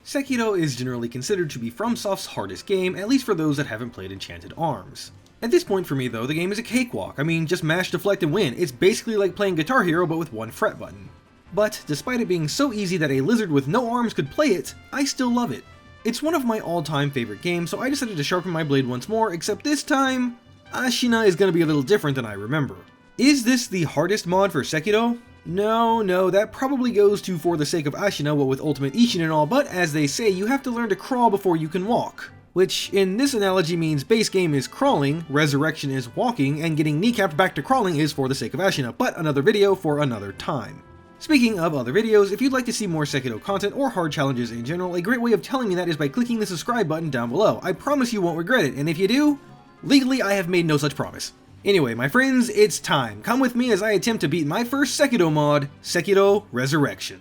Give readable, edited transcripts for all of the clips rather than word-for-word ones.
Sekiro is generally considered to be FromSoft's hardest game, at least for those that haven't played Enchanted Arms. At this point for me though, the game is a cakewalk. I mean, just mash, deflect, and win. It's basically like playing Guitar Hero but with one fret button. But despite it being so easy that a lizard with no arms could play it, I still love it. It's one of my all-time favorite games, so I decided to sharpen my blade once more, except this time, Ashina is going to be a little different than I remember. Is this the hardest mod for Sekiro? No, that probably goes to For the Sake of Ashina, what with Ultimate Isshin and all, but as they say, you have to learn to crawl before you can walk. Which, in this analogy means base game is crawling, resurrection is walking, and getting kneecapped back to crawling is For the Sake of Ashina, but another video for another time. Speaking of other videos, if you'd like to see more Sekiro content or hard challenges in general, a great way of telling me that is by clicking the subscribe button down below. I promise you won't regret it, and if you do, legally I have made no such promise. Anyway, my friends, it's time. Come with me as I attempt to beat my first Sekiro mod, Sekiro Resurrection.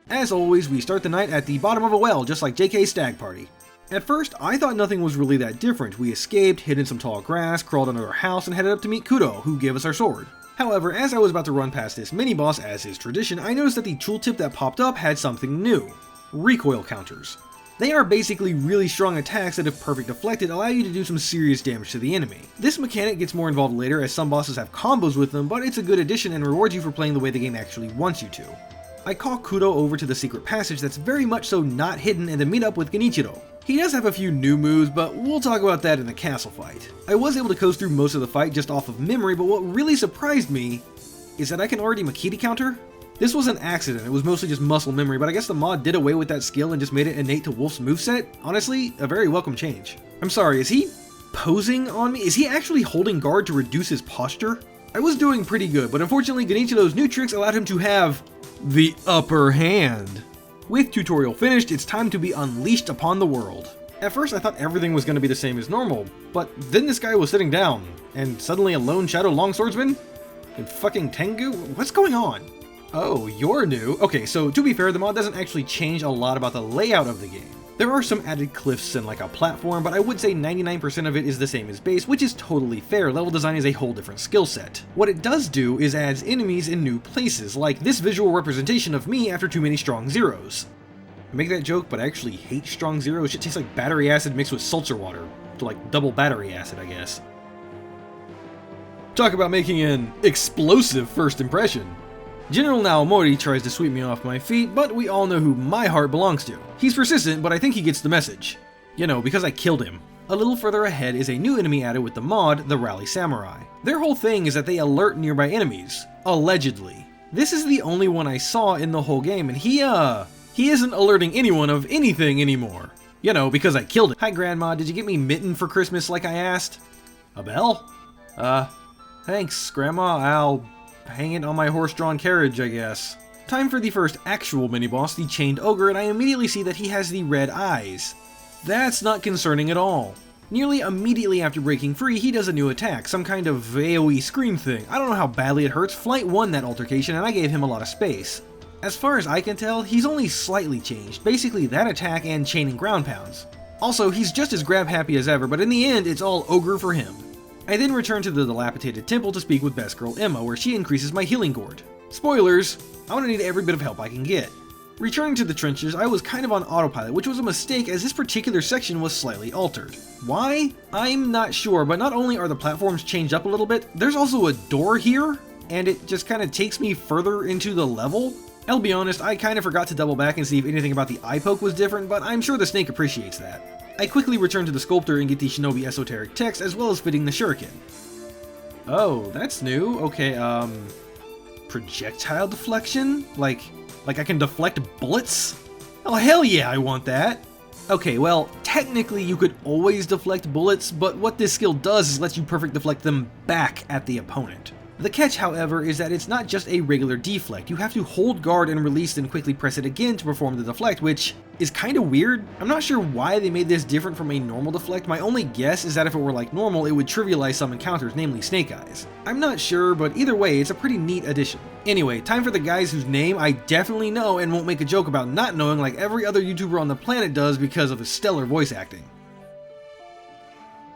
As always, we start the night at the bottom of a well, just like JK's stag party. At first, I thought nothing was really that different. We escaped, hid in some tall grass, crawled under our house, and headed up to meet Kudo, who gave us our sword. However, as I was about to run past this mini-boss as is tradition, I noticed that the tooltip that popped up had something new. Recoil counters. They are basically really strong attacks that if perfect deflected allow you to do some serious damage to the enemy. This mechanic gets more involved later as some bosses have combos with them, but it's a good addition and rewards you for playing the way the game actually wants you to. I call Kudo over to the secret passage that's very much so not hidden and then meet up with Genichiro. He does have a few new moves, but we'll talk about that in the castle fight. I was able to coast through most of the fight just off of memory, but what really surprised me is that I can already Makiti counter. This was an accident, it was mostly just muscle memory, but I guess the mod did away with that skill and just made it innate to Wolf's moveset. Honestly, a very welcome change. I'm sorry, is he posing on me? Is he actually holding guard to reduce his posture? I was doing pretty good, but unfortunately Genichiro's new tricks allowed him to have the upper hand. With tutorial finished, it's time to be unleashed upon the world. At first I thought everything was going to be the same as normal, but then this guy was sitting down, and suddenly a lone shadow longswordsman? And fucking Tengu? What's going on? Oh, you're new. Okay, so to be fair, the mod doesn't actually change a lot about the layout of the game. There are some added cliffs and like a platform, but I would say 99% of it is the same as base, which is totally fair. Level design is a whole different skill set. What it does do is adds enemies in new places, like this visual representation of me after too many strong zeros. I make that joke, but I actually hate strong zeros. Shit tastes like battery acid mixed with seltzer water. So like double battery acid, I guess. Talk about making an explosive first impression. General Naomori tries to sweep me off my feet, but we all know who my heart belongs to. He's persistent, but I think he gets the message. You know, because I killed him. A little further ahead is a new enemy added with the mod, the Rally Samurai. Their whole thing is that they alert nearby enemies. Allegedly. This is the only one I saw in the whole game, and he isn't alerting anyone of anything anymore. You know, because I killed him. Hi Grandma, did you get me mitten for Christmas like I asked? A bell? Thanks, Grandma, I'll hang it on my horse-drawn carriage, I guess. Time for the first actual mini-boss, the Chained Ogre, and I immediately see that he has the red eyes. That's not concerning at all. Nearly immediately after breaking free, he does a new attack, some kind of AoE scream thing. I don't know how badly it hurts, Flight won that altercation and I gave him a lot of space. As far as I can tell, he's only slightly changed, basically that attack and chaining ground pounds. Also, he's just as grab happy as ever, but in the end, it's all ogre for him. I then return to the dilapidated temple to speak with best girl Emma, where she increases my healing gourd. Spoilers, I'm gonna need every bit of help I can get. Returning to the trenches, I was kind of on autopilot, which was a mistake as this particular section was slightly altered. Why? I'm not sure, but not only are the platforms changed up a little bit, there's also a door here, and it just kind of takes me further into the level. I'll be honest, I kind of forgot to double back and see if anything about the eye poke was different, but I'm sure the snake appreciates that. I quickly return to the sculptor and get the Shinobi esoteric text as well as fitting the shuriken. Oh, that's new. Okay, projectile deflection? Like I can deflect bullets? Oh hell yeah, I want that! Okay, well, technically you could always deflect bullets, but what this skill does is lets you perfect deflect them back at the opponent. The catch, however, is that it's not just a regular deflect. You have to hold guard and release then quickly press it again to perform the deflect, which is kinda weird. I'm not sure why they made this different from a normal deflect. My only guess is that if it were like normal, it would trivialize some encounters, namely snake eyes. I'm not sure, but either way, it's a pretty neat addition. Anyway, time for the guys whose name I definitely know and won't make a joke about not knowing like every other YouTuber on the planet does because of his stellar voice acting.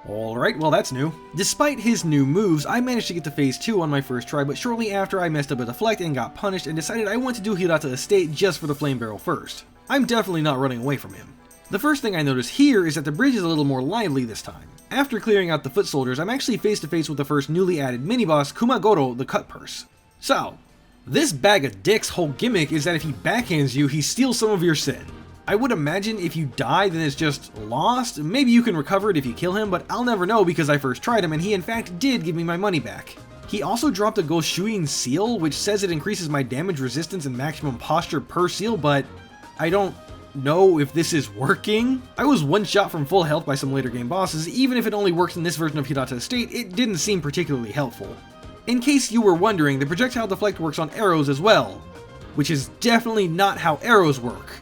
Alright, well that's new. Despite his new moves, I managed to get to phase 2 on my first try, but shortly after I messed up a deflect and got punished and decided I want to do Hirata Estate just for the flame barrel first. I'm definitely not running away from him. The first thing I notice here is that the bridge is a little more lively this time. After clearing out the foot soldiers, I'm actually face to face with the first newly added mini-boss, Kumagoro the Cut Purse. So, this bag of dicks' whole gimmick is that if he backhands you, he steals some of your sin. I would imagine if you die, then it's just lost. Maybe you can recover it if you kill him, but I'll never know because I first tried him and he in fact did give me my money back. He also dropped a Goshuin seal, which says it increases my damage resistance and maximum posture per seal, but I don't know if this is working. I was one shot from full health by some later game bosses. Even if it only works in this version of Hirata Estate, it didn't seem particularly helpful. In case you were wondering, the projectile deflect works on arrows as well, which is definitely not how arrows work.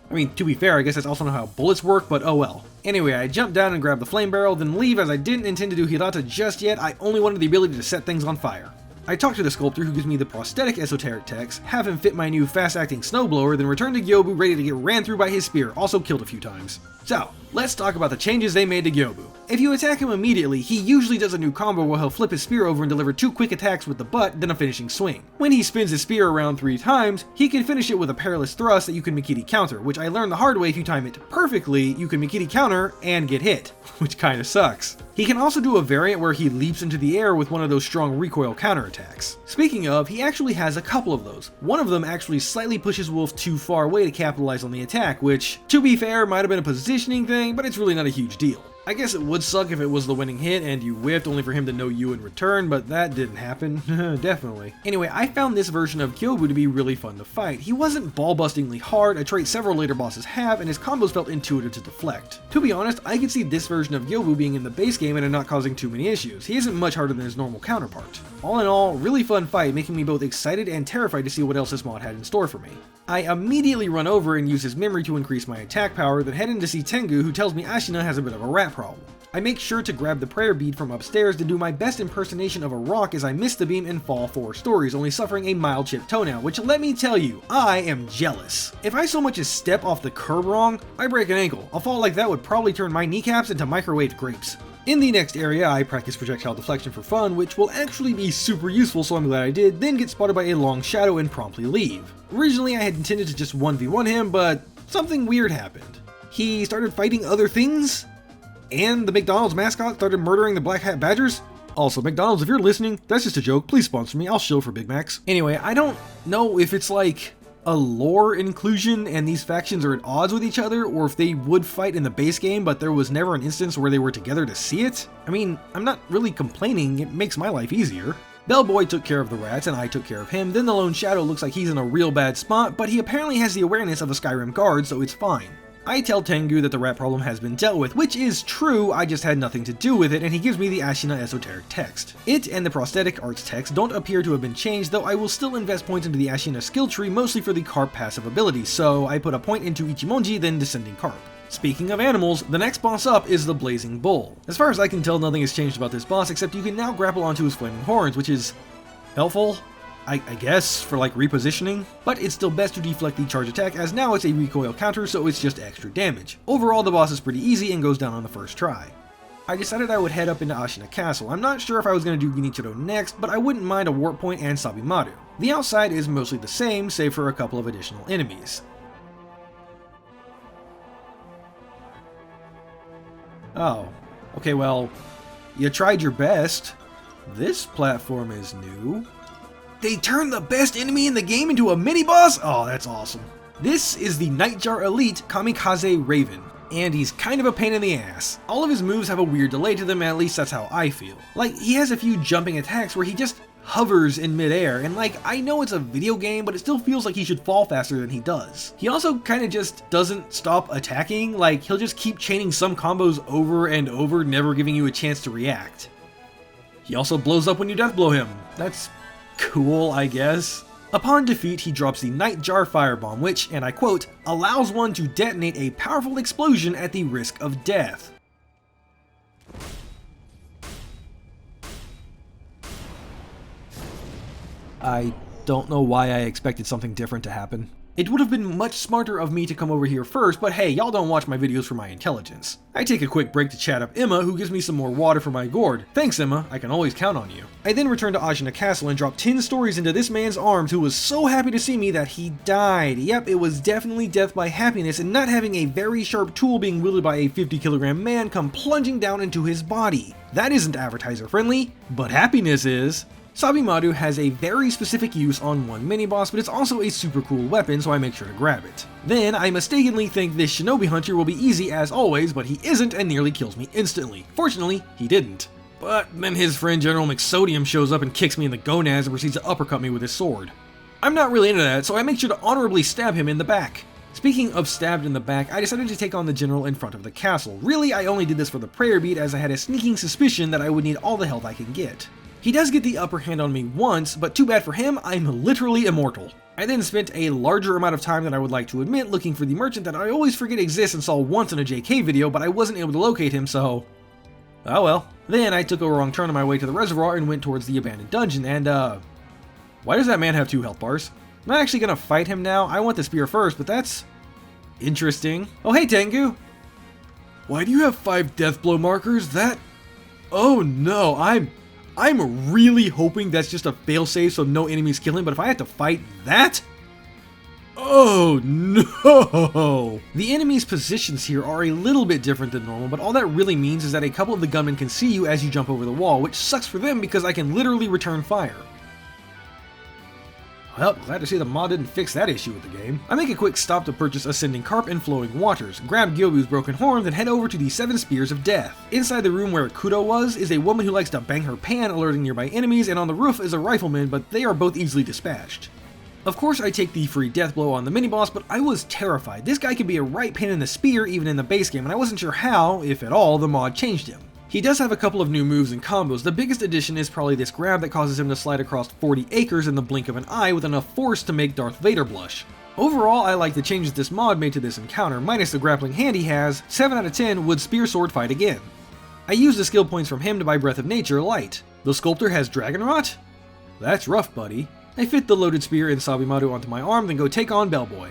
I mean, to be fair, I guess that's also not how bullets work, but oh well. Anyway, I jumped down and grabbed the flame barrel, then leave as I didn't intend to do Hirata just yet. I only wanted the ability to set things on fire. I talked to the sculptor who gives me the prosthetic esoteric text, have him fit my new fast-acting snowblower, then return to Gyoubu ready to get ran through by his spear, also killed a few times. So, let's talk about the changes they made to Gyoubu. If you attack him immediately, he usually does a new combo where he'll flip his spear over and deliver 2 quick attacks with the butt, then a finishing swing. When he spins his spear around 3 times, he can finish it with a perilous thrust that you can Mikiri counter, which I learned the hard way. If you time it perfectly, you can Mikiri counter and get hit, which kinda sucks. He can also do a variant where he leaps into the air with one of those strong recoil counterattacks. Speaking of, he actually has a couple of those. One of them actually slightly pushes Wolf too far away to capitalize on the attack, which, to be fair, might have been a positioning thing, but it's really not a huge deal. I guess it would suck if it was the winning hit and you whiffed only for him to know you in return, but that didn't happen. Definitely. Anyway, I found this version of Gyoubu to be really fun to fight. He wasn't ball-bustingly hard, a trait several later bosses have, and his combos felt intuitive to deflect. To be honest, I could see this version of Gyoubu being in the base game and not causing too many issues. He isn't much harder than his normal counterpart. All in all, really fun fight, making me both excited and terrified to see what else this mod had in store for me. I immediately run over and use his memory to increase my attack power, then head in to see Tengu, who tells me Ashina has a bit of a rat problem. I make sure to grab the prayer bead from upstairs to do my best impersonation of a rock as I miss the beam and fall 4 stories, only suffering a mild chipped toenail, which let me tell you, I am jealous. If I so much as step off the curb wrong, I break an ankle. A fall like that would probably turn my kneecaps into microwaved grapes. In the next area, I practice projectile deflection for fun, which will actually be super useful, so I'm glad I did, then get spotted by a long shadow and promptly leave. Originally, I had intended to just 1v1 him, but something weird happened. He started fighting other things, and the McDonald's mascot started murdering the Black Hat Badgers. Also, McDonald's, if you're listening, that's just a joke, please sponsor me, I'll shill for Big Macs. Anyway, I don't know if it's like a lore inclusion and these factions are at odds with each other, or if they would fight in the base game but there was never an instance where they were together to see it. I mean, I'm not really complaining, it makes my life easier. Bellboy took care of the rats and I took care of him, then the Lone Shadow looks like he's in a real bad spot, but he apparently has the awareness of a Skyrim guard, so it's fine. I tell Tengu that the rat problem has been dealt with, which is true, I just had nothing to do with it, and he gives me the Ashina esoteric text. It and the prosthetic arts text don't appear to have been changed, though I will still invest points into the Ashina skill tree, mostly for the carp passive ability, so I put a point into Ichimonji, then Descending Carp. Speaking of animals, the next boss up is the Blazing Bull. As far as I can tell, nothing has changed about this boss, except you can now grapple onto his flaming horns, which is helpful, I guess, for like repositioning, but it's still best to deflect the charge attack as now it's a recoil counter, so it's just extra damage. Overall, the boss is pretty easy and goes down on the first try. I decided I would head up into Ashina Castle. I'm not sure if I was going to do Genichiro next, but I wouldn't mind a Warp Point and Sabimaru. The outside is mostly the same, save for a couple of additional enemies. Oh, okay, well, you tried your best. This platform is new. They turned the best enemy in the game into a mini-boss? Oh, that's awesome. This is the Nightjar Elite Kamikaze Raven, and he's kind of a pain in the ass. All of his moves have a weird delay to them, at least that's how I feel. Like, he has a few jumping attacks where he just hovers in midair, and like, I know it's a video game, but it still feels like he should fall faster than he does. He also kind of just doesn't stop attacking, like, he'll just keep chaining some combos over and over, never giving you a chance to react. He also blows up when you death blow him. That's cool, I guess. Upon defeat, he drops the Nightjar Firebomb, which, and I quote, allows one to detonate a powerful explosion at the risk of death. I don't know why I expected something different to happen. It would have been much smarter of me to come over here first, but hey, y'all don't watch my videos for my intelligence. I take a quick break to chat up Emma, who gives me some more water for my gourd. Thanks Emma, I can always count on you. I then return to Ashina Castle and drop 10 stories into this man's arms, who was so happy to see me that he died. Yep, it was definitely death by happiness and not having a very sharp tool being wielded by a 50-kilogram man come plunging down into his body. That isn't advertiser friendly, but happiness is. Sabimadu has a very specific use on one mini-boss, but it's also a super cool weapon, so I make sure to grab it. Then, I mistakenly think this Shinobi Hunter will be easy as always, but he isn't and nearly kills me instantly. Fortunately, he didn't. But then his friend General McSodium shows up and kicks me in the gonads and proceeds to uppercut me with his sword. I'm not really into that, so I make sure to honorably stab him in the back. Speaking of stabbed in the back, I decided to take on the general in front of the castle. Really, I only did this for the prayer bead as I had a sneaking suspicion that I would need all the health I can get. He does get the upper hand on me once, but too bad for him, I'm literally immortal. I then spent a larger amount of time than I would like to admit looking for the merchant that I always forget exists and saw once in a JK video, but I wasn't able to locate him, so... oh well. Then I took a wrong turn on my way to the reservoir and went towards the abandoned dungeon, and why does that man have 2 health bars? I'm not actually gonna fight him now, I want the spear first, but that's... interesting. Oh hey Tengu! Why do you have 5 death blow markers? That... oh no, I'm really hoping that's just a failsafe so no enemies kill him, but if I had to fight that? Oh no! The enemies' positions here are a little bit different than normal, but all that really means is that a couple of the gunmen can see you as you jump over the wall, which sucks for them because I can literally return fire. Well, glad to see the mod didn't fix that issue with the game. I make a quick stop to purchase Ascending Carp and Flowing Waters, grab Gyoubu's Broken Horn, then head over to the 7 Spears of Death. Inside the room where Kudo was is a woman who likes to bang her pan, alerting nearby enemies, and on the roof is a rifleman, but they are both easily dispatched. Of course I take the free death blow on the mini-boss, but I was terrified. This guy could be a right pain in the spear even in the base game, and I wasn't sure how, if at all, the mod changed him. He does have a couple of new moves and combos. The biggest addition is probably this grab that causes him to slide across 40 acres in the blink of an eye with enough force to make Darth Vader blush. Overall, I like the changes this mod made to this encounter, minus the grappling hand he has. 7 out of 10 would spear sword fight again. I used the skill points from him to buy Breath of Nature Light. The sculptor has Dragon Rot? That's rough, buddy. I fit the loaded spear and Sabimadu onto my arm, then go take on Bellboy.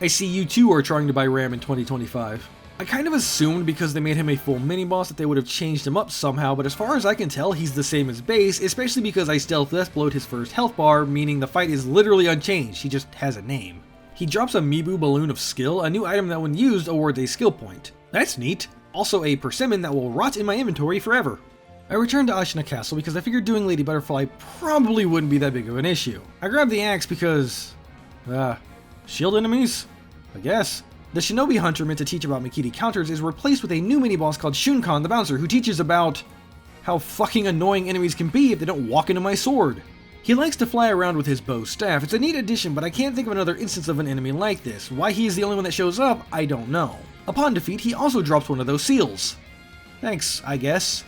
I see you too are trying to buy RAM in 2025. I kind of assumed because they made him a full mini-boss that they would have changed him up somehow, but as far as I can tell, he's the same as base, especially because I stealth death blowed his first health bar, meaning the fight is literally unchanged, he just has a name. He drops a Mibu Balloon of Skill, a new item that when used awards a skill point. That's neat. Also a persimmon that will rot in my inventory forever. I returned to Ashina Castle because I figured doing Lady Butterfly probably wouldn't be that big of an issue. I grabbed the axe because... shield enemies? I guess. The Shinobi Hunter meant to teach about Mikiti counters is replaced with a new mini-boss called Shunkan the Bouncer, who teaches about how fucking annoying enemies can be if they don't walk into my sword. He likes to fly around with his bow staff. It's a neat addition, but I can't think of another instance of an enemy like this. Why he is the only one that shows up, I don't know. Upon defeat, he also drops one of those seals. Thanks, I guess.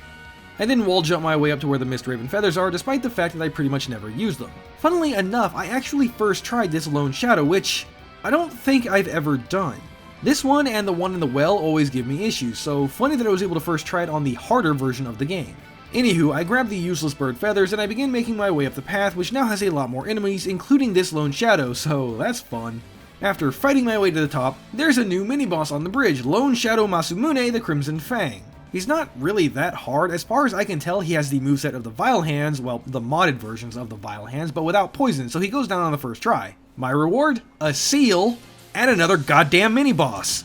I then wall jump my way up to where the Mist Raven feathers are, despite the fact that I pretty much never use them. Funnily enough, I actually first tried this Lone Shadow, which I don't think I've ever done. This one and the one in the well always give me issues, so funny that I was able to first try it on the harder version of the game. Anywho, I grabbed the useless bird feathers and I begin making my way up the path, which now has a lot more enemies, including this Lone Shadow, so that's fun. After fighting my way to the top, there's a new mini-boss on the bridge, Lone Shadow Masamune the Crimson Fang. He's not really that hard. As far as I can tell, he has the moveset of the Vile Hands, well, the modded versions of the Vile Hands, but without poison, so he goes down on the first try. My reward? A seal, and another goddamn mini-boss.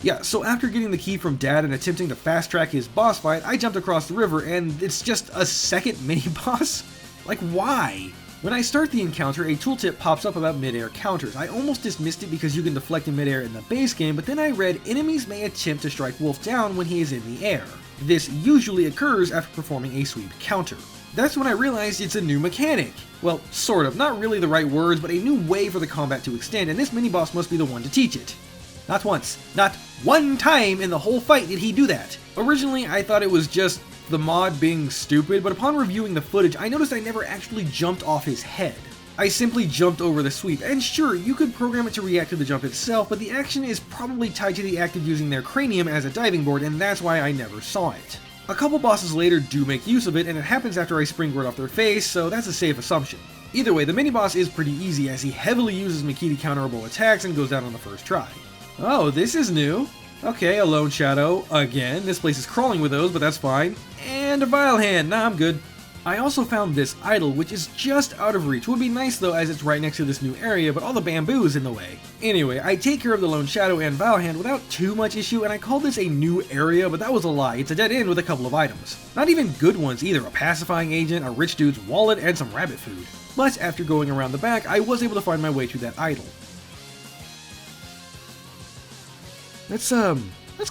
Yeah, so after getting the key from Dad and attempting to fast-track his boss fight, I jumped across the river, and it's just a second mini-boss? Like, why? When I start the encounter, a tooltip pops up about mid-air counters. I almost dismissed it because you can deflect in mid-air in the base game, but then I read enemies may attempt to strike Wolf down when he is in the air. This usually occurs after performing a sweep counter. That's when I realized it's a new mechanic. Well, sort of, not really the right words, but a new way for the combat to extend, and this mini-boss must be the one to teach it. Not once, not one time in the whole fight did he do that. Originally, I thought it was just the mod being stupid, but upon reviewing the footage, I noticed I never actually jumped off his head. I simply jumped over the sweep, and sure, you could program it to react to the jump itself, but the action is probably tied to the act of using their cranium as a diving board, and that's why I never saw it. A couple bosses later do make use of it, and it happens after I springboard off their face, so that's a safe assumption. Either way, the mini-boss is pretty easy as he heavily uses Mikiti counterable attacks and goes down on the first try. Oh, this is new. Okay, a Lone Shadow, again. This place is crawling with those, but that's fine. And a Vile Hand, nah, I'm good. I also found this idol, which is just out of reach. Would be nice though, as it's right next to this new area, but all the bamboo is in the way. Anyway, I take care of the Lone Shadow and Vile Hand without too much issue, and I call this a new area, but that was a lie. It's a dead end with a couple of items. Not even good ones either, a pacifying agent, a rich dude's wallet, and some rabbit food. But after going around the back, I was able to find my way to that idol. Let's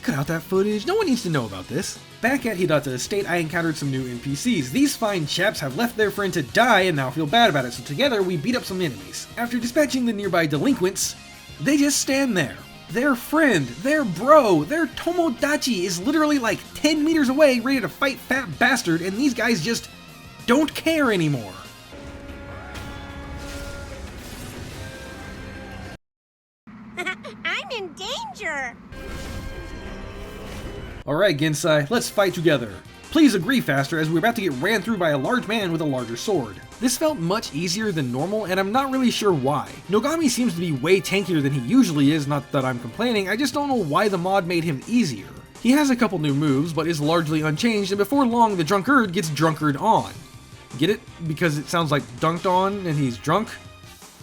cut out that footage. No one needs to know about this. Back at Hirata Estate, I encountered some new NPCs. These fine chaps have left their friend to die and now feel bad about it, so together we beat up some enemies. After dispatching the nearby delinquents, they just stand there. Their friend, their bro, their Tomodachi is literally like 10 meters away ready to fight Fat Bastard, and these guys just don't care anymore. I'm in danger! Alright Gensai, let's fight together. Please agree faster, as we're about to get ran through by a large man with a larger sword. This felt much easier than normal, and I'm not really sure why. Nogami seems to be way tankier than he usually is, not that I'm complaining, I just don't know why the mod made him easier. He has a couple new moves, but is largely unchanged, and before long the drunkard gets drunkard on. Get it? Because it sounds like dunked on, and he's drunk?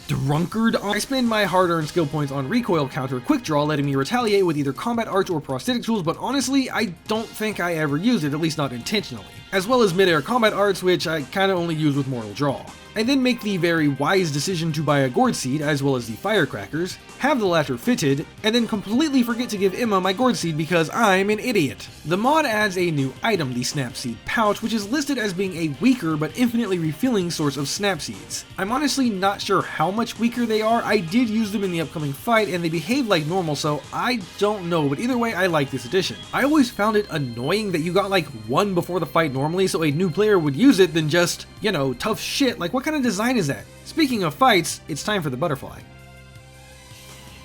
Drunkard on. I spend my hard-earned skill points on recoil counter quick draw, letting me retaliate with either combat arts or prosthetic tools, but honestly, I don't think I ever used it, at least not intentionally. As well as mid-air combat arts, which I kinda only use with mortal draw. I then make the very wise decision to buy a gourd seed, as well as the firecrackers, have the latter fitted, and then completely forget to give Emma my gourd seed because I'm an idiot. The mod adds a new item, the snap seed pouch, which is listed as being a weaker but infinitely refilling source of snap seeds. I'm honestly not sure how much weaker they are. I did use them in the upcoming fight and they behave like normal, so I don't know, but either way I like this addition. I always found it annoying that you got like one before the fight normally, so a new player would use it than just, you know, tough shit. Like, what kind of design is that? Speaking of fights, it's time for the butterfly.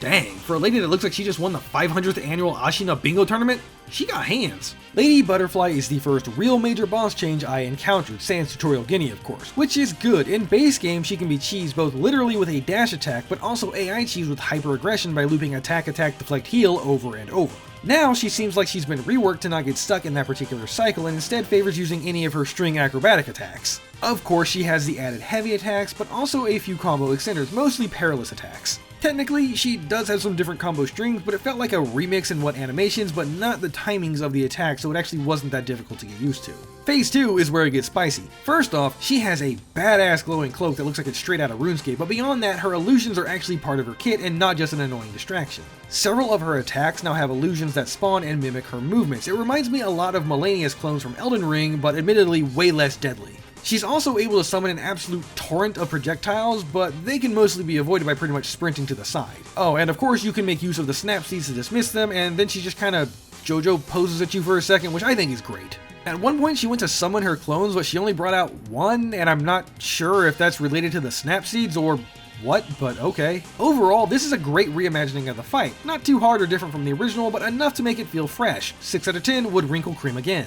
Dang, for a lady that looks like she just won the 500th annual Ashina bingo tournament, she got hands. Lady Butterfly is the first real major boss change I encountered, sans tutorial Guinea of course, which is good. In base game she can be cheesed both literally with a dash attack, but also AI cheese with hyper aggression by looping attack, deflect, heal over and over. Now she seems like she's been reworked to not get stuck in that particular cycle and instead favors using any of her string acrobatic attacks. Of course she has the added heavy attacks, but also a few combo extenders, mostly perilous attacks. Technically, she does have some different combo strings, but it felt like a remix in what animations, but not the timings of the attack, so it actually wasn't that difficult to get used to. Phase 2 is where it gets spicy. First off, she has a badass glowing cloak that looks like it's straight out of RuneScape, but beyond that, her illusions are actually part of her kit and not just an annoying distraction. Several of her attacks now have illusions that spawn and mimic her movements. It reminds me a lot of Millennia's clones from Elden Ring, but admittedly way less deadly. She's also able to summon an absolute torrent of projectiles, but they can mostly be avoided by pretty much sprinting to the side. Oh, and of course you can make use of the snap seeds to dismiss them, and then she just kinda JoJo poses at you for a second, which I think is great. At one point she went to summon her clones, but she only brought out one, and I'm not sure if that's related to the snap seeds or what, but okay. Overall, this is a great reimagining of the fight. Not too hard or different from the original, but enough to make it feel fresh. 6 out of 10 would wrinkle cream again.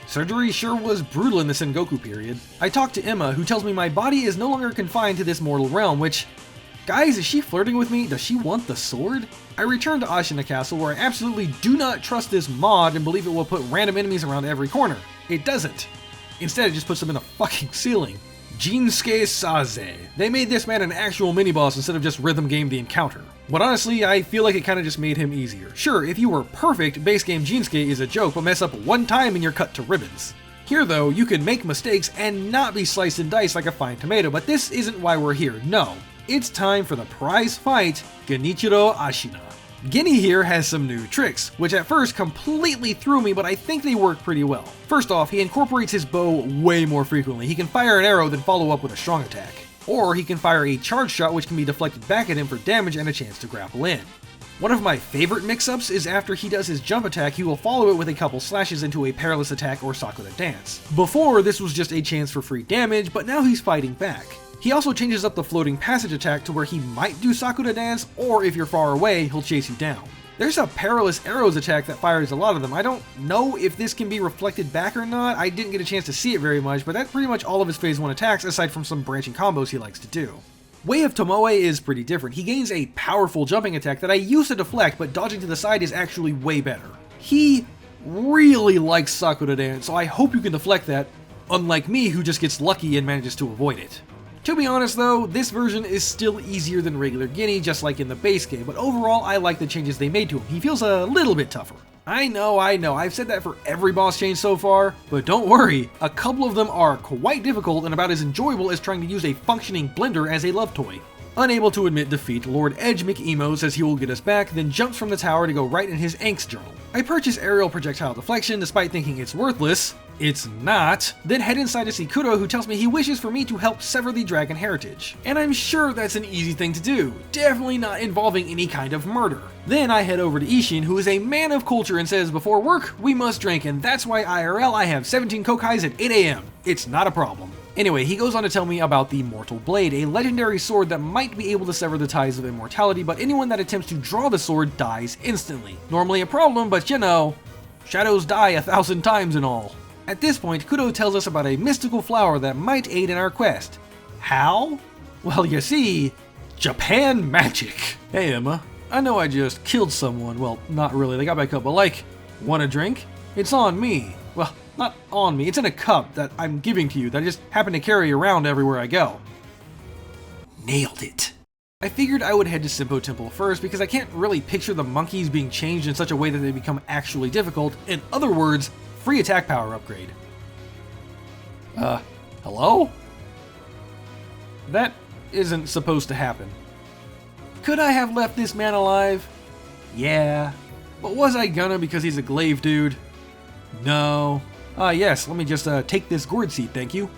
Surgery sure was brutal in the Sengoku period. I talked to Emma, who tells me my body is no longer confined to this mortal realm, which... Guys, is she flirting with me? Does she want the sword? I return to Ashina Castle, where I absolutely do not trust this mod and believe it will put random enemies around every corner. It doesn't. Instead, it just puts them in the fucking ceiling. Jinsuke Saze. They made this man an actual mini-boss instead of just rhythm game the encounter. But honestly, I feel like it kinda just made him easier. Sure, if you were perfect, base game Jinsuke is a joke, but mess up one time and you're cut to ribbons. Here though, you can make mistakes and not be sliced and diced like a fine tomato, but this isn't why we're here, no. It's time for the prize fight, Genichiro Ashina. Geni here has some new tricks, which at first completely threw me, but I think they work pretty well. First off, he incorporates his bow way more frequently. He can fire an arrow then follow up with a strong attack. Or he can fire a charge shot which can be deflected back at him for damage and a chance to grapple in. One of my favorite mix-ups is after he does his jump attack, he will follow it with a couple slashes into a perilous attack or Sakura dance. Before, this was just a chance for free damage, but now he's fighting back. He also changes up the floating passage attack to where he might do Sakura dance, or if you're far away, he'll chase you down. There's a perilous arrows attack that fires a lot of them. I don't know if this can be reflected back or not. I didn't get a chance to see it very much, but that's pretty much all of his phase 1 attacks aside from some branching combos he likes to do. Way of Tomoe is pretty different. He gains a powerful jumping attack that I used to deflect, but dodging to the side is actually way better. He really likes Sakura Dance, so I hope you can deflect that, unlike me who just gets lucky and manages to avoid it. To be honest though, this version is still easier than regular Geni, just like in the base game, but overall I like the changes they made to him. He feels a little bit tougher. I know, I've said that for every boss change so far, but don't worry, a couple of them are quite difficult and about as enjoyable as trying to use a functioning blender as a love toy. Unable to admit defeat, Lord Edge McEmo says he will get us back, then jumps from the tower to go write in his angst journal. I purchase aerial projectile deflection despite thinking it's worthless. It's not. Then head inside to see Kuro, who tells me he wishes for me to help sever the dragon heritage. And I'm sure that's an easy thing to do, definitely not involving any kind of murder. Then I head over to Isshin, who is a man of culture and says before work, we must drink, and that's why IRL I have 17 kokais at 8 AM. It's not a problem. Anyway, he goes on to tell me about the Mortal Blade, a legendary sword that might be able to sever the ties of immortality, but anyone that attempts to draw the sword dies instantly. Normally a problem, but you know, shadows die 1,000 times and all. At this point, Kuro tells us about a mystical flower that might aid in our quest. How? Well, you see, Japan magic. Hey Emma, I know I just killed someone, well, not really, they got back up, but like, want a drink? It's on me. Well, not on me, it's in a cup that I'm giving to you that I just happen to carry around everywhere I go. Nailed it. I figured I would head to Senpou Temple first because I can't really picture the monkeys being changed in such a way that they become actually difficult. In other words, free attack power upgrade. Hello? That isn't supposed to happen. Could I have left this man alive? Yeah. But was I gonna because he's a glaive dude? No. Yes, let me just take this gourd seed, thank you.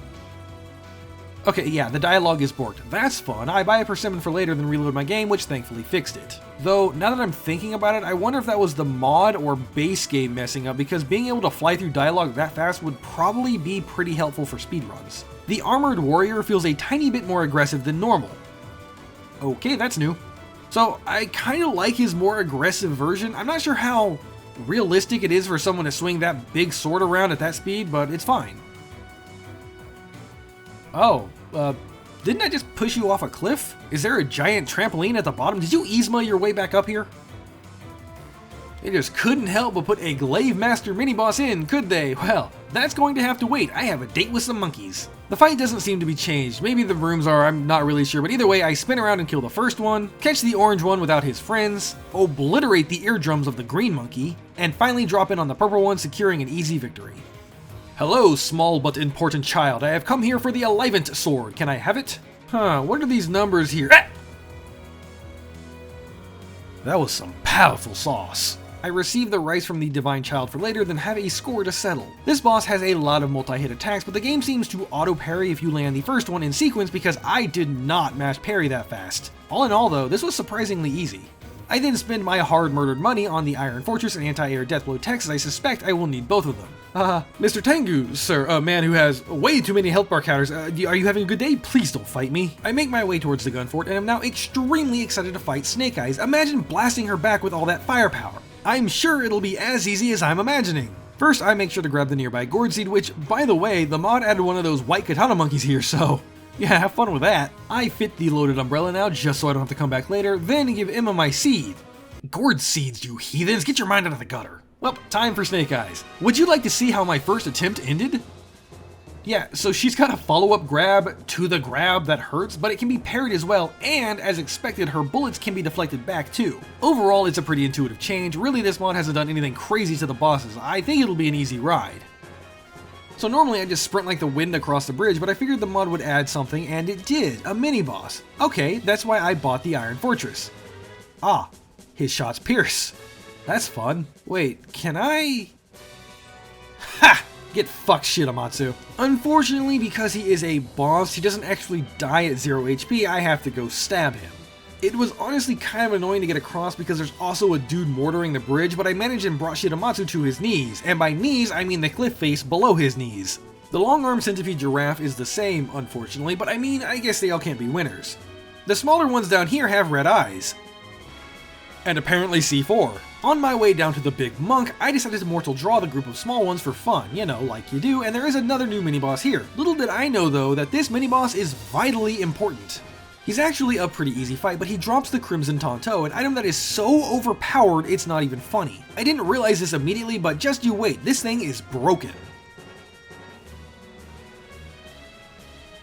Okay, yeah, the dialogue is borked. That's fun. I buy a persimmon for later, then reload my game, which thankfully fixed it. Though, now that I'm thinking about it, I wonder if that was the mod or base game messing up, because being able to fly through dialogue that fast would probably be pretty helpful for speedruns. The armored warrior feels a tiny bit more aggressive than normal. Okay, that's new. So, I kinda like his more aggressive version. I'm not sure how realistic it is for someone to swing that big sword around at that speed, but it's fine. Oh, didn't I just push you off a cliff? Is there a giant trampoline at the bottom? Did you Yzma your way back up here? They just couldn't help but put a Glaive Master mini-boss in, could they? Well, that's going to have to wait. I have a date with some monkeys. The fight doesn't seem to be changed. Maybe the rooms are, I'm not really sure, but either way, I spin around and kill the first one, catch the orange one without his friends, obliterate the eardrums of the green monkey, and finally drop in on the purple one, securing an easy victory. Hello, small but important child. I have come here for the Elivant sword. Can I have it? Huh, what are these numbers here? Ah! That was some powerful sauce. I receive the rice from the Divine Child for later, then have a score to settle. This boss has a lot of multi-hit attacks, but the game seems to auto-parry if you land the first one in sequence because I did not mash parry that fast. All in all though, this was surprisingly easy. I then spend my hard-murdered money on the Iron Fortress and Anti-Air Deathblow techs, as I suspect I will need both of them. Mr. Tengu, sir, a man who has way too many health bar counters, are you having a good day? Please don't fight me. I make my way towards the gun fort and am now extremely excited to fight Snake Eyes. Imagine blasting her back with all that firepower. I'm sure it'll be as easy as I'm imagining. First, I make sure to grab the nearby gourd seed, which, by the way, the mod added one of those white katana monkeys here, so yeah, have fun with that. I fit the loaded umbrella now, just so I don't have to come back later, then give Emma my seed. Gourd seeds, you heathens, get your mind out of the gutter. Well, time for Snake Eyes. Would you like to see how my first attempt ended? Yeah, so she's got a follow-up grab to the grab that hurts, but it can be parried as well, and as expected, her bullets can be deflected back too. Overall, it's a pretty intuitive change. Really, this mod hasn't done anything crazy to the bosses. I think it'll be an easy ride. So normally I just sprint like the wind across the bridge, but I figured the mod would add something, and it did, a mini-boss. Okay, that's why I bought the Iron Fortress. Ah, his shots pierce. That's fun. Wait, can I? Ha! Get fucked, Shiramatsu. Unfortunately, because he is a boss, he doesn't actually die at 0 HP, I have to go stab him. It was honestly kind of annoying to get across because there's also a dude mortaring the bridge, but I managed and brought Shiramatsu to his knees, and by knees I mean the cliff face below his knees. The long-armed centipede giraffe is the same, unfortunately, but I mean, I guess they all can't be winners. The smaller ones down here have red eyes. and apparently C4. On my way down to the big monk, I decided to mortal draw the group of small ones for fun, you know, like you do, and there is another new mini-boss here. Little did I know though that this mini-boss is vitally important. He's actually a pretty easy fight, but he drops the Crimson Tonto, an item that is so overpowered it's not even funny. I didn't realize this immediately, but just you wait, this thing is broken.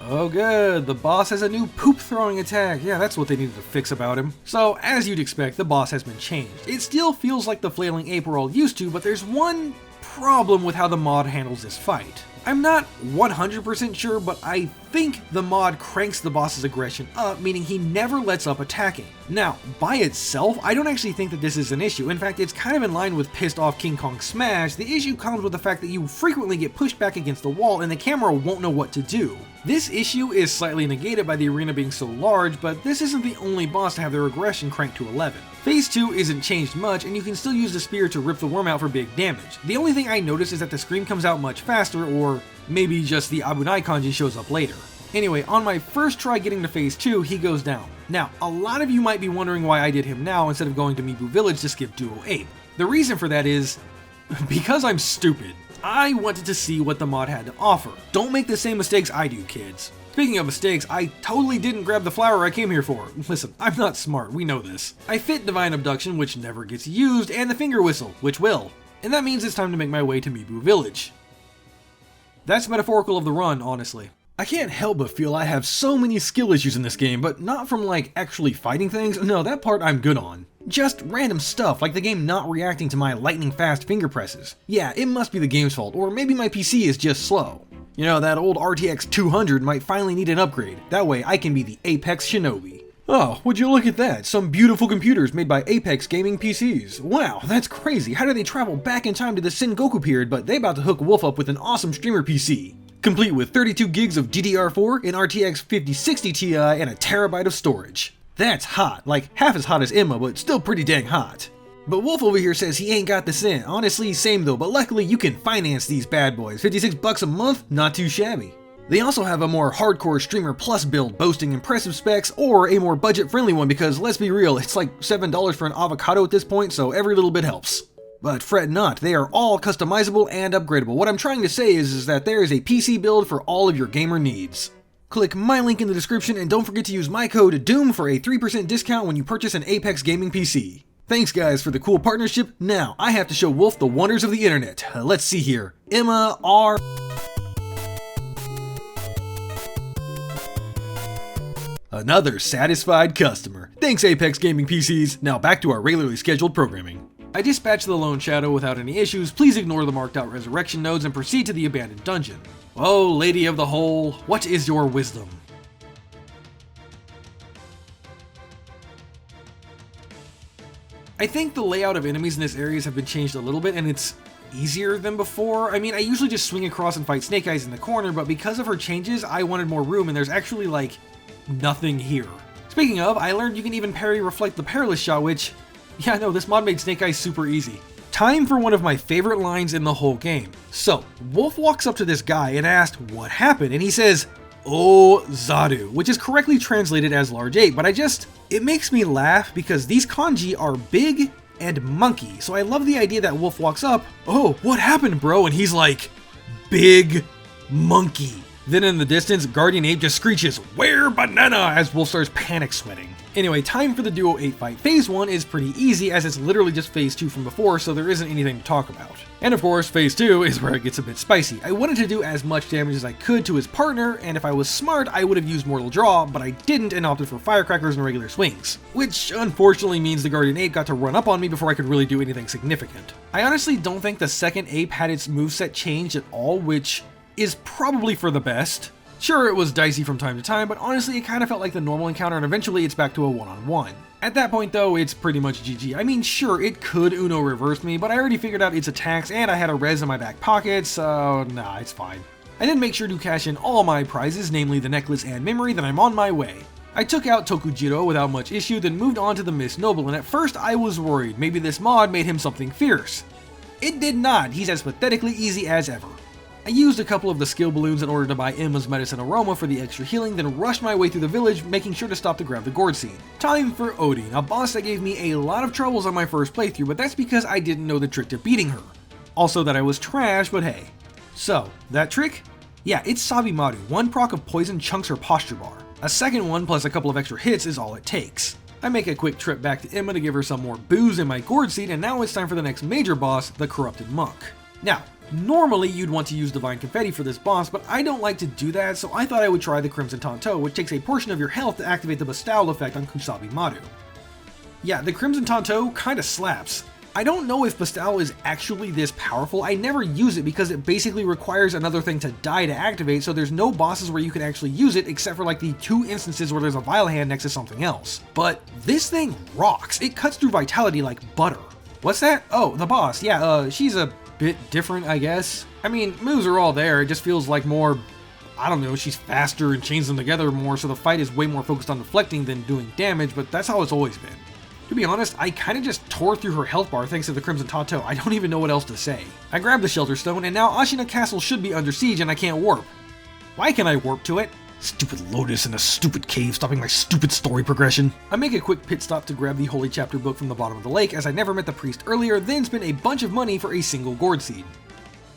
Oh good, the boss has a new poop throwing attack. Yeah, that's what they needed to fix about him. So, as you'd expect, the boss has been changed. It still feels like the flailing ape we're all used to, but there's one problem with how the mod handles this fight. I'm not 100% sure, but I think the mod cranks the boss's aggression up, meaning he never lets up attacking. Now, by itself, I don't actually think that this is an issue. In fact, it's kind of in line with pissed off King Kong Smash. The issue comes with the fact that you frequently get pushed back against the wall and the camera won't know what to do. This issue is slightly negated by the arena being so large, but this isn't the only boss to have their aggression cranked to 11. Phase 2 isn't changed much, and you can still use the spear to rip the worm out for big damage. The only thing I notice is that the scream comes out much faster, or maybe just the Abunai kanji shows up later. Anyway, on my first try getting to Phase 2, he goes down. Now, a lot of you might be wondering why I did him now instead of going to Mibu Village to skip Duo 8. The reason for that is because I'm stupid. I wanted to see what the mod had to offer. Don't make the same mistakes I do, kids. Speaking of mistakes, I totally didn't grab the flower I came here for. Listen, I'm not smart, we know this. I fit Divine Abduction, which never gets used, and the Finger Whistle, which will. And that means it's time to make my way to Mibu Village. That's metaphorical of the run, honestly. I can't help but feel I have so many skill issues in this game, but not from like actually fighting things. No, that part I'm good on. Just random stuff, like the game not reacting to my lightning fast finger presses. Yeah, it must be the game's fault, or maybe my PC is just slow. You know, that old RTX 200 might finally need an upgrade. That way I can be the Apex Shinobi. Oh, would you look at that? Some beautiful computers made by Apex gaming PCs. Wow, that's crazy. How do they travel back in time to the Sengoku period, but they about to hook Wolf up with an awesome streamer PC? Complete with 32 gigs of DDR4, an RTX 5060 Ti, and a terabyte of storage. That's hot, like half as hot as Emma, but still pretty dang hot. But Wolf over here says he ain't got the cent. Honestly, same though, but luckily you can finance these bad boys. 56 bucks a month? Not too shabby. They also have a more hardcore Streamer Plus build boasting impressive specs, or a more budget-friendly one because, let's be real, it's like $7 for an avocado at this point, so every little bit helps. But fret not, they are all customizable and upgradable. What I'm trying to say is that there is a PC build for all of your gamer needs. Click my link in the description and don't forget to use my code DOOM for a 3% discount when you purchase an Apex gaming PC. Thanks guys for the cool partnership. Now, I have to show Wolf the wonders of the internet. Let's see here. Emma R. Another satisfied customer. Thanks Apex gaming PCs. Now back to our regularly scheduled programming. I dispatched the Lone Shadow without any issues. Please ignore the marked out resurrection nodes and proceed to the abandoned dungeon. Oh, Lady of the Hole, what is your wisdom? I think the layout of enemies in this area have been changed a little bit, and it's easier than before. I mean, I usually just swing across and fight Snake Eyes in the corner, but because of her changes, I wanted more room, and there's actually, like, nothing here. Speaking of, I learned you can even parry Reflect the Perilous Shot, which, yeah, no, this mod made Snake Eyes super easy. Time for one of my favorite lines in the whole game. So, Wolf walks up to this guy and asks what happened, and he says, "Oh, Zaru," which is correctly translated as large ape, but it makes me laugh because these kanji are big and monkey, so I love the idea that Wolf walks up, "Oh, what happened, bro?" and he's like, "Big monkey." Then in the distance, Guardian Ape just screeches, "Where banana?" as Wolf starts panic sweating. Anyway, time for the Duo 8 fight. Phase 1 is pretty easy as it's literally just Phase 2 from before, so there isn't anything to talk about. And of course, Phase 2 is where it gets a bit spicy. I wanted to do as much damage as I could to his partner, and if I was smart, I would have used Mortal Draw, but I didn't and opted for Firecrackers and regular swings. Which unfortunately means the Guardian Ape got to run up on me before I could really do anything significant. I honestly don't think the second ape had its moveset changed at all, which is probably for the best. Sure, it was dicey from time to time, but honestly it kind of felt like the normal encounter and eventually it's back to a one-on-one. At that point though, it's pretty much GG. I mean, sure, it could Uno reverse me, but I already figured out its attacks and I had a res in my back pocket, so nah, it's fine. I then make sure to cash in all my prizes, namely the necklace and memory, then I'm on my way. I took out Tokujiro without much issue, then moved on to the Miss Noble, and at first I was worried maybe this mod made him something fierce. It did not, he's as pathetically easy as ever. I used a couple of the skill balloons in order to buy Emma's medicine aroma for the extra healing, then rushed my way through the village, making sure to stop to grab the gourd seed. Time for Odin, a boss that gave me a lot of troubles on my first playthrough, but that's because I didn't know the trick to beating her. Also that I was trash, but hey. So, that trick? Yeah, it's Sabimaru, 1 proc of poison chunks her posture bar. A second one plus a couple of extra hits is all it takes. I make a quick trip back to Emma to give her some more booze in my gourd seed, and now it's time for the next major boss, the Corrupted Monk. Now, normally you'd want to use Divine Confetti for this boss, but I don't like to do that, so I thought I would try the Crimson Tanto, which takes a portion of your health to activate the Bestowal effect on Kusabimaru. Yeah, the Crimson Tanto kinda slaps. I don't know if Bestowal is actually this powerful. I never use it because it basically requires another thing to die to activate, so there's no bosses where you can actually use it except for like the 2 instances where there's a Vile Hand next to something else. But this thing rocks. It cuts through vitality like butter. What's that? Oh, the boss. Yeah, she's a bit different, I guess. I mean, moves are all there. It just feels like more, I don't know, she's faster and chains them together more, so the fight is way more focused on deflecting than doing damage, but that's how it's always been. To be honest, I kinda just tore through her health bar thanks to the Crimson Tanto. I don't even know what else to say. I grabbed the Shelter Stone, and now Ashina Castle should be under siege and I can't warp. Why can I warp to it? Stupid Lotus in a stupid cave stopping my stupid story progression. I make a quick pit stop to grab the Holy Chapter book from the bottom of the lake as I never met the priest earlier, then spent a bunch of money for a single gourd seed.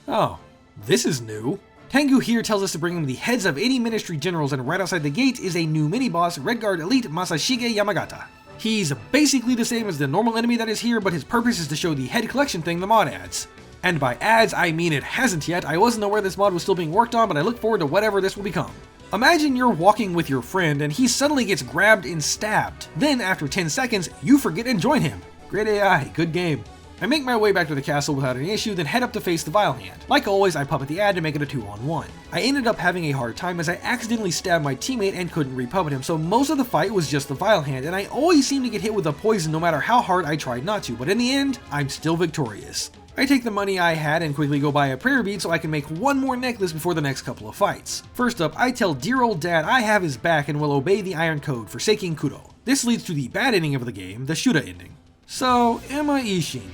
Oh, this is new. Tengu here tells us to bring him the heads of 80 ministry generals, and right outside the gate is a new mini-boss, Redguard Elite Masashige Yamagata. He's basically the same as the normal enemy that is here, but his purpose is to show the head collection thing the mod adds. And by adds, I mean it hasn't yet. I wasn't aware this mod was still being worked on, but I look forward to whatever this will become. Imagine you're walking with your friend and he suddenly gets grabbed and stabbed. Then after 10 seconds, you forget and join him. Great AI, good game. I make my way back to the castle without any issue, then head up to face the Vile Hand. Like always, I puppet the ad to make it a 2-on-1. I ended up having a hard time as I accidentally stabbed my teammate and couldn't repuppet him, so most of the fight was just the Vile Hand, and I always seem to get hit with a poison no matter how hard I tried not to, but in the end, I'm still victorious. I take the money I had and quickly go buy a prayer bead so I can make one more necklace before the next couple of fights. First up, I tell dear old dad I have his back and will obey the Iron Code, forsaking Kuro. This leads to the bad ending of the game, the Shuda ending. So, Emma Isshin.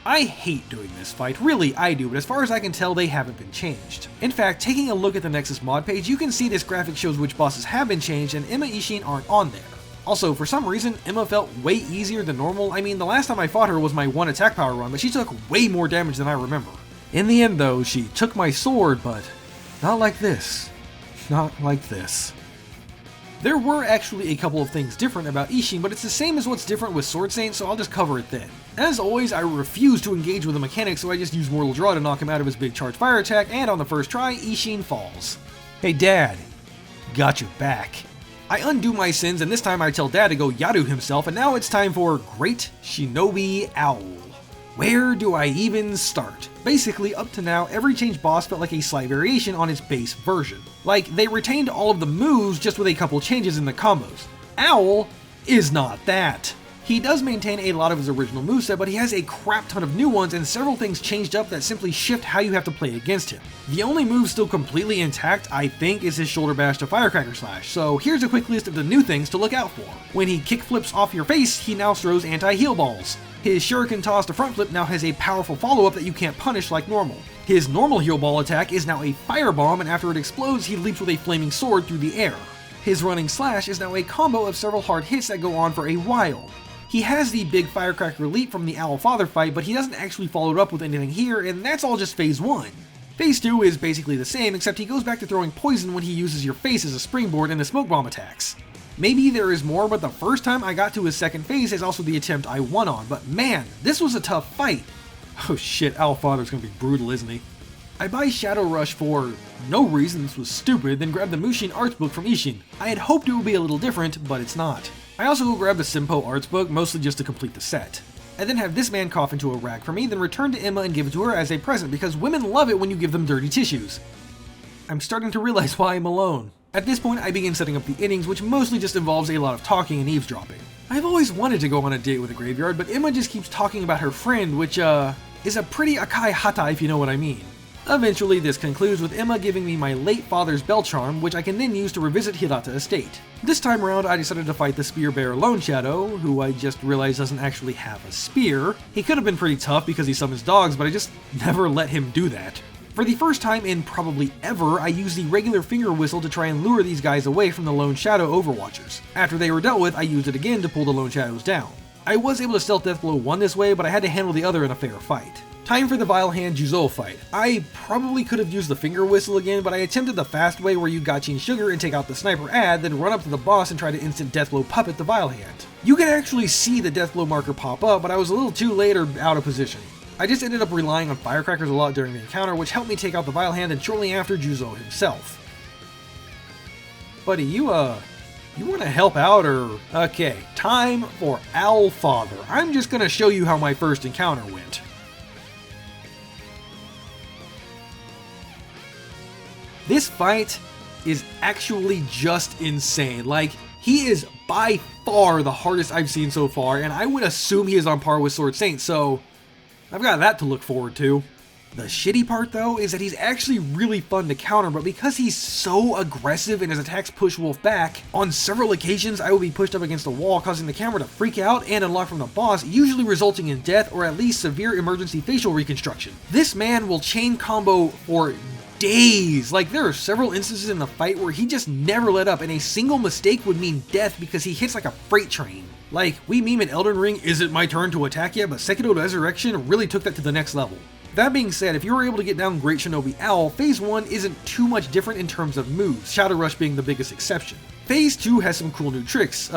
I hate doing this fight, really I do, but as far as I can tell they haven't been changed. In fact, taking a look at the Nexus mod page, you can see this graphic shows which bosses have been changed and Emma Isshin aren't on there. Also, for some reason, Emma felt way easier than normal. I mean, the last time I fought her was my 1 attack power run, but she took way more damage than I remember. In the end though, she took my sword, but not like this. Not like this. There were actually a couple of things different about Isshin, but it's the same as what's different with Sword Saint, so I'll just cover it then. As always, I refuse to engage with the mechanic, so I just use Mortal Draw to knock him out of his big charge fire attack, and on the first try, Isshin falls. Hey Dad, got your back. I undo my sins, and this time I tell Dad to go Yadu himself, and now it's time for Great Shinobi Owl. Where do I even start? Basically, up to now, every changed boss felt like a slight variation on its base version. Like, they retained all of the moves just with a couple changes in the combos. Owl is not that. He does maintain a lot of his original moveset, but he has a crap ton of new ones and several things changed up that simply shift how you have to play against him. The only move still completely intact, I think, is his shoulder bash to Firecracker Slash, so here's a quick list of the new things to look out for. When he kickflips off your face, he now throws anti-heal balls. His Shuriken toss to front flip now has a powerful follow-up that you can't punish like normal. His normal heal ball attack is now a firebomb, and after it explodes, he leaps with a flaming sword through the air. His running slash is now a combo of several hard hits that go on for a while. He has the big Firecracker leap from the Owl Father fight, but he doesn't actually follow it up with anything here, and that's all just phase 1. Phase 2 is basically the same, except he goes back to throwing poison when he uses your face as a springboard in the smoke bomb attacks. Maybe there is more, but the first time I got to his second phase is also the attempt I won on, but man, this was a tough fight. Oh shit, Owl Father's gonna be brutal, isn't he? I buy Shadow Rush for no reason, this was stupid, then grab the Mushin Arts book from Isshin. I had hoped it would be a little different, but it's not. I also go grab the Senpou Arts book, mostly just to complete the set. I then have this man cough into a rag for me, then return to Emma and give it to her as a present because women love it when you give them dirty tissues. I'm starting to realize why I'm alone. At this point, I begin setting up the innings, which mostly just involves a lot of talking and eavesdropping. I've always wanted to go on a date with a graveyard, but Emma just keeps talking about her friend, which, is a pretty Akai Hata if you know what I mean. Eventually, this concludes with Emma giving me my late father's bell charm, which I can then use to revisit Hirata Estate. This time around, I decided to fight the Spear Bearer Lone Shadow, who I just realized doesn't actually have a spear. He could have been pretty tough because he summons dogs, but I just never let him do that. For the first time in probably ever, I used the regular finger whistle to try and lure these guys away from the Lone Shadow Overwatchers. After they were dealt with, I used it again to pull the Lone Shadows down. I was able to stealth deathblow one this way, but I had to handle the other in a fair fight. Time for the Vile Hand Juzo fight. I probably could have used the finger whistle again, but I attempted the fast way where you Gachin Sugar and take out the sniper ad, then run up to the boss and try to instant deathblow puppet the Vile Hand. You can actually see the deathblow marker pop up, but I was a little too late or out of position. I just ended up relying on firecrackers a lot during the encounter, which helped me take out the Vile Hand and shortly after Juzo himself. Buddy, you want to help out or... Okay, time for Owl Father. I'm just gonna show you how my first encounter went. This fight is actually just insane. Like, he is by far the hardest I've seen so far, and I would assume he is on par with Sword Saint, so I've got that to look forward to. The shitty part though is that he's actually really fun to counter, but because he's so aggressive and his attacks push Wolf back, on several occasions I will be pushed up against a wall, causing the camera to freak out and unlock from the boss, usually resulting in death or at least severe emergency facial reconstruction. This man will chain combo for days. Like, there are several instances in the fight where he just never let up, and a single mistake would mean death because he hits like a freight train. Like, we meme in Elden Ring, is it my turn to attack yet? But Sekiro Resurrection really took that to the next level. That being said, if you were able to get down Great Shinobi Owl, Phase 1 isn't too much different in terms of moves, Shadow Rush being the biggest exception. Phase 2 has some cool new tricks,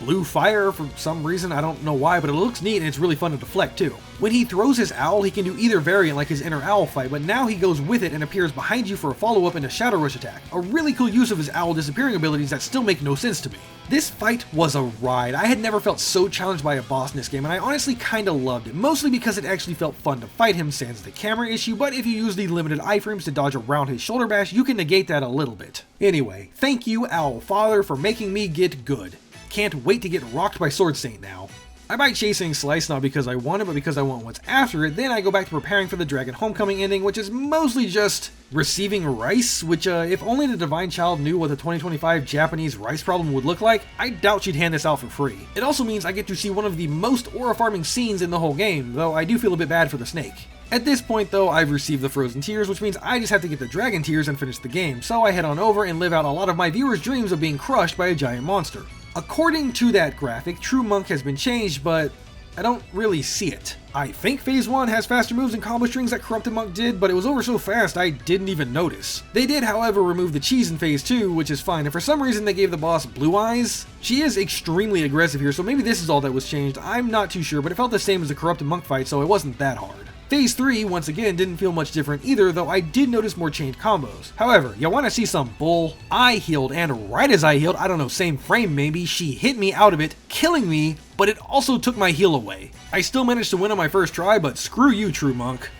blue fire for some reason, I don't know why, but it looks neat and it's really fun to deflect too. When he throws his owl, he can do either variant like his inner owl fight, but now he goes with it and appears behind you for a follow-up and a Shadow Rush attack, a really cool use of his owl disappearing abilities that still make no sense to me. This fight was a ride. I had never felt so challenged by a boss in this game, and I honestly kinda loved it, mostly because it actually felt fun to fight him sans the camera issue, but if you use the limited iframes to dodge around his shoulder bash, you can negate that a little bit. Anyway, thank you, Owl Father, for making me get good. Can't wait to get rocked by Sword Saint now. I buy Chasing Slice not because I want it, but because I want what's after it. Then I go back to preparing for the Dragon Homecoming ending, which is mostly just receiving rice, which if only the Divine Child knew what the 2025 Japanese rice problem would look like, I doubt she'd hand this out for free. It also means I get to see one of the most aura farming scenes in the whole game, though I do feel a bit bad for the snake. At this point though, I've received the Frozen Tears, which means I just have to get the Dragon Tears and finish the game, so I head on over and live out a lot of my viewers' dreams of being crushed by a giant monster. According to that graphic, True Monk has been changed, but I don't really see it. I think Phase 1 has faster moves and combo strings that Corrupted Monk did, but it was over so fast I didn't even notice. They did, however, remove the cheese in Phase 2, which is fine, and for some reason they gave the boss blue eyes. She is extremely aggressive here, so maybe this is all that was changed. I'm not too sure, but it felt the same as the Corrupted Monk fight, so it wasn't that hard. Phase 3, once again, didn't feel much different either, though I did notice more chained combos. However, you wanna see some bull? I healed, and right as I healed, I don't know, same frame maybe, she hit me out of it, killing me, but it also took my heal away. I still managed to win on my first try, but screw you, True Monk.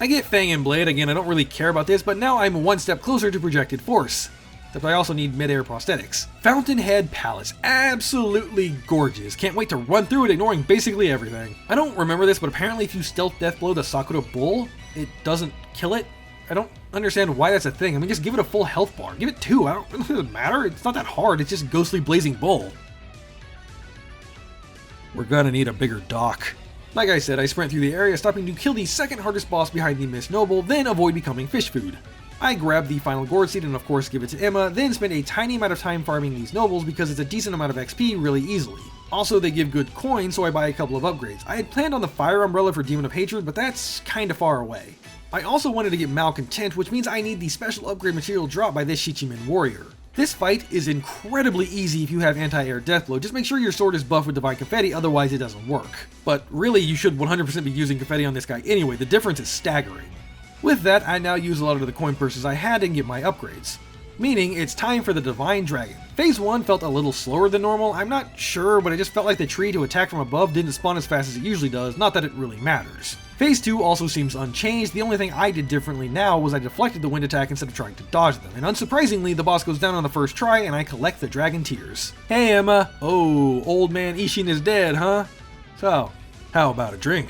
I get Fang and Blade, again, I don't really care about this, but now I'm one step closer to projected force. Except I also need mid-air prosthetics. Fountainhead Palace, absolutely gorgeous. Can't wait to run through it, ignoring basically everything. I don't remember this, but apparently if you stealth deathblow the Sakura Bull, it doesn't kill it. I don't understand why that's a thing. I mean, just give it a full health bar. Give it 2, it doesn't matter. It's not that hard, it's just Ghostly Blazing Bull. We're gonna need a bigger dock. Like I said, I sprint through the area, stopping to kill the second hardest boss behind the Miss Noble, then avoid becoming fish food. I grab the final gourd seed and of course give it to Emma, then spend a tiny amount of time farming these nobles because it's a decent amount of XP really easily. Also, they give good coins, so I buy a couple of upgrades. I had planned on the Fire Umbrella for Demon of Hatred, but that's kinda far away. I also wanted to get Malcontent, which means I need the special upgrade material dropped by this Shichiman warrior. This fight is incredibly easy if you have anti-air deathblow, just make sure your sword is buffed with Divine Confetti, otherwise it doesn't work. But really, you should 100% be using Confetti on this guy anyway, the difference is staggering. With that, I now use a lot of the coin purses I had and get my upgrades. Meaning, it's time for the Divine Dragon. Phase 1 felt a little slower than normal, I'm not sure, but it just felt like the tree to attack from above didn't spawn as fast as it usually does, not that it really matters. Phase 2 also seems unchanged, the only thing I did differently now was I deflected the wind attack instead of trying to dodge them, and unsurprisingly, the boss goes down on the first try and I collect the Dragon Tears. Hey Emma! Oh, old man Isshin is dead, huh? So, how about a drink?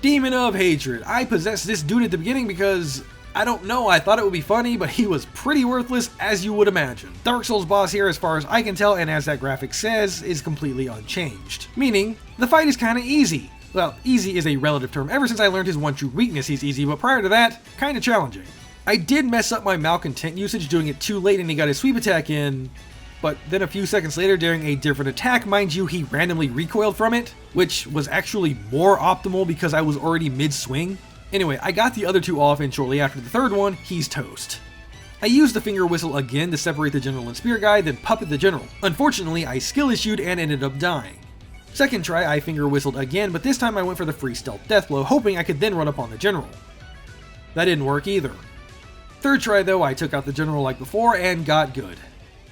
Demon of Hatred. I possessed this dude at the beginning because, I don't know, I thought it would be funny, but he was pretty worthless as you would imagine. Dark Souls boss here, as far as I can tell, and as that graphic says, is completely unchanged. Meaning, the fight is kinda easy. Well, easy is a relative term. Ever since I learned his one true weakness, he's easy, but prior to that, kinda challenging. I did mess up my malcontent usage doing it too late and he got his sweep attack in, but then a few seconds later during a different attack, mind you, he randomly recoiled from it, which was actually more optimal because I was already mid-swing. Anyway, I got the other two off and shortly after the third one, he's toast. I used the finger whistle again to separate the general and spear guy, then puppet the general. Unfortunately, I skill issued and ended up dying. Second try, I finger whistled again, but this time I went for the free stealth death blow, hoping I could then run up on the general. That didn't work either. Third try though, I took out the general like before and got good.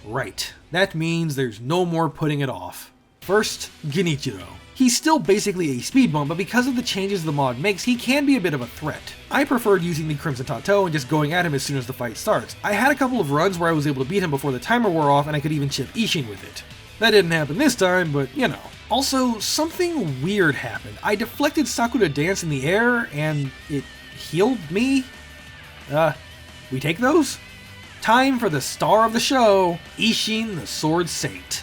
Right, that means there's no more putting it off. First, Genichiro. He's still basically a speed bump, but because of the changes the mod makes, he can be a bit of a threat. I preferred using the Crimson Tattoo and just going at him as soon as the fight starts. I had a couple of runs where I was able to beat him before the timer wore off and I could even chip Isshin with it. That didn't happen this time, but you know. Also, something weird happened. I deflected Sakura Dance in the air and it healed me? We take those? Time for the star of the show, Isshin the Sword Saint.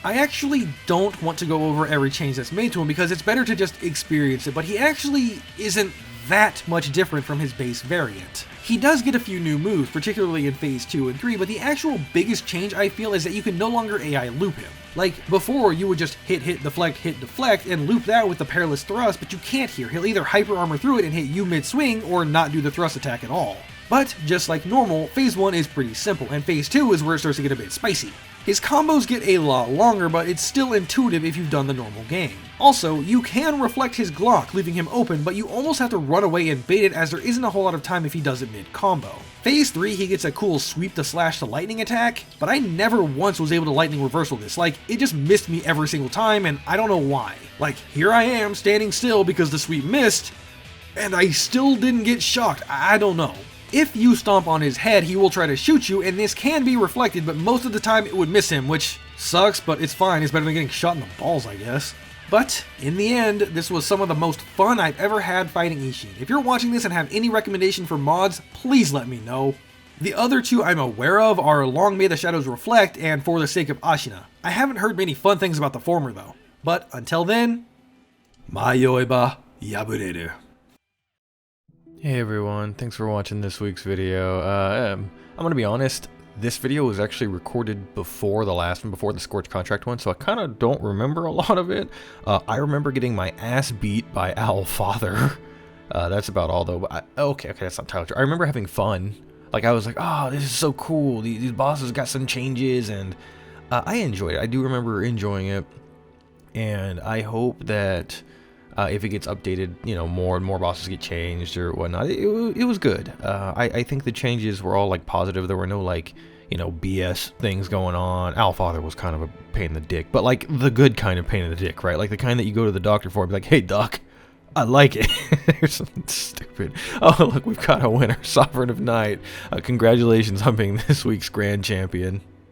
I actually don't want to go over every change that's made to him because it's better to just experience it, but he actually isn't that much different from his base variant. He does get a few new moves, particularly in Phase 2 and 3, but the actual biggest change I feel is that you can no longer AI loop him. Like, before you would just hit, deflect, and loop that with the Perilous Thrust, but you can't here. He'll either hyper armor through it and hit you mid-swing, or not do the thrust attack at all. But, just like normal, Phase 1 is pretty simple, and Phase 2 is where it starts to get a bit spicy. His combos get a lot longer, but it's still intuitive if you've done the normal game. Also, you can reflect his Glock, leaving him open, but you almost have to run away and bait it as there isn't a whole lot of time if he does it mid-combo. Phase 3, he gets a cool sweep to slash to lightning attack, but I never once was able to lightning reversal this. Like, it just missed me every single time, and I don't know why. Like, here I am, standing still because the sweep missed, and I still didn't get shocked. I don't know. If you stomp on his head, he will try to shoot you, and this can be reflected, but most of the time it would miss him, which sucks, but it's fine. It's better than getting shot in the balls, I guess. But, in the end, this was some of the most fun I've ever had fighting Isshin. If you're watching this and have any recommendation for mods, please let me know. The other two I'm aware of are Long May the Shadows Reflect and For the Sake of Ashina. I haven't heard many fun things about the former, though. But, until then, Mayoeba Yabureru. Hey everyone, thanks for watching this week's video. I'm gonna be honest, this video was actually recorded before the last one, before the Scorch Contract one, so I kind of don't remember a lot of it. I remember getting my ass beat by Owl Father. That's about all though, but okay, that's not entirely true. I remember having fun. Like, I was like, oh, this is so cool, these bosses got some changes, and I enjoyed it. I do remember enjoying it, and I hope that if it gets updated, you know, more and more bosses get changed or whatnot. It was good. I think the changes were all like positive. There were no like, you know, BS things going on. Owlfather was kind of a pain in the dick, but like the good kind of pain in the dick, right? Like the kind that you go to the doctor for and be like, hey doc, I like it. There's something stupid. Oh look, we've got a winner, Sovereign of Night. Congratulations on being this week's Grand Champion.